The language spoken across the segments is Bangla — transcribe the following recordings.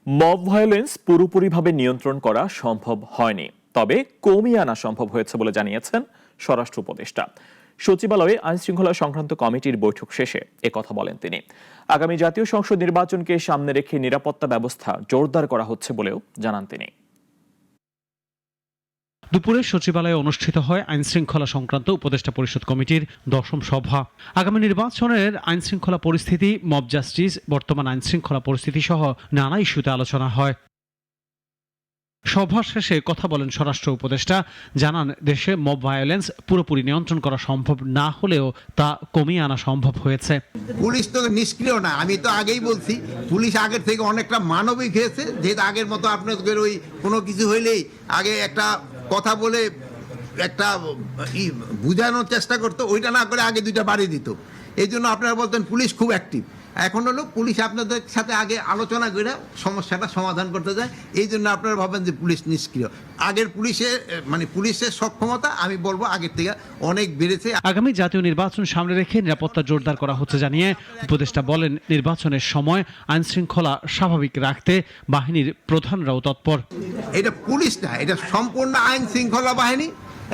মব ভায়োলেন্স পুরোপুরিভাবে নিয়ন্ত্রণ করা সম্ভব হয়নি, তবে কমিয়ে আনা সম্ভব হয়েছে বলে জানিয়েছেন স্বরাষ্ট্র উপদেষ্টা। সচিবালয়ে আইনশৃঙ্খলা সংক্রান্ত কমিটির বৈঠক শেষে একথা বলেন তিনি। আগামী জাতীয় সংসদ নির্বাচনকে সামনে রেখে নিরাপত্তা ব্যবস্থা জোরদার করা হচ্ছে বলেও জানান তিনি। দুপুরে সচিবালয়ে অনুষ্ঠিত হয় আইনশৃঙ্খলা সংক্রান্ত উপদেষ্টা পরিষদ কমিটির 10ম সভা। আগামী নির্বাচনের আইনশৃঙ্খলা পরিস্থিতি, মব জাস্টিস, বর্তমান আইনশৃঙ্খলা পরিস্থিতি সহ নানা ইস্যুতে আলোচনা হয়। সভা শেষে কথা বলেন স্বরাষ্ট্র উপদেষ্টা। জানান, দেশে মব ভায়োলেন্স পুরোপুরি নিয়ন্ত্রণ করা সম্ভব না হলেও তা কমিয়ে আনা সম্ভব হয়েছে। পুলিশ তো নিষ্ক্রিয় না, আমি তো আগেই বলছি, পুলিশ আগের থেকে অনেকটা মানবিক হয়েছে। যেহেতু আগের মতো আপনাদের ওই কোনো কিছু হইলেই আগে একটা কথা বলে একটা বুঝানোর চেষ্টা করতো, ওইটা না করে আগে দুইটা বাড়ি দিত। এই জন্য আপনারা বলতেন পুলিশ খুব অ্যাক্টিভ। এখন হলো পুলিশ আপনাদের সাথে আগে আলোচনা করে সমস্যাটা সমাধান করতে যায়। এই জন্য আপনারা ভাবেন যে পুলিশ নিষ্ক্রিয়। আগের পুলিশের সক্ষমতা আমি বলবো আগের থেকে অনেক বেড়েছে। আগামী জাতীয় নির্বাচন সামনে রেখে নিরাপত্তা জোরদার করা হচ্ছে জানিয়ে উপদেষ্টা বলেন, নির্বাচনের সময় আইন শৃঙ্খলা স্বাভাবিক রাখতে বাহিনীর প্রধানরাও তৎপর। এটা পুলিশ না, এটা সম্পূর্ণ আইন শৃঙ্খলা বাহিনী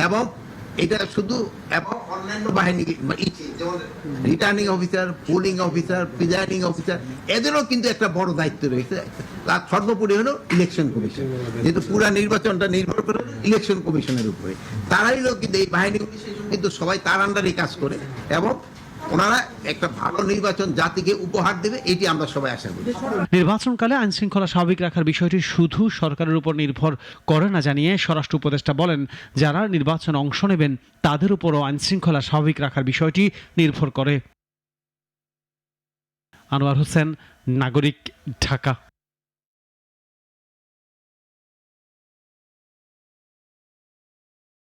এবং এটা শুধু এবং অন্যান্য বাহিনী, যেমন returning officer, polling officer, presiding officer, এদেরও কিন্তু একটা বড় দায়িত্ব রয়েছে। তার সর্বোপরি হলো ইলেকশন কমিশন, যেহেতু পুরো নির্বাচনটা নির্ভর করে ইলেকশন কমিশনের উপরে। তারাই কিন্তু এই বাহিনীগুলি কিন্তু সবাই তার আন্ডারে কাজ করে এবং ওনারা একটা ভালো নির্বাচন জাতিকে উপহার দেবে, এটি আমরা সবাই আশা করি। নির্বাচনকালে আইন শৃঙ্খলা স্বাভাবিক রাখার বিষয়টি শুধু সরকারের উপর নির্ভর করে না জানিয়ে স্বরাষ্ট্র উপদেষ্টা বলেন, যারা নির্বাচনে অংশ নেবেন তাদের উপরও আইন শৃঙ্খলা স্বাভাবিক রাখার বিষয়টি নির্ভর করে। আনোয়ার হোসেন, নাগরিক, ঢাকা।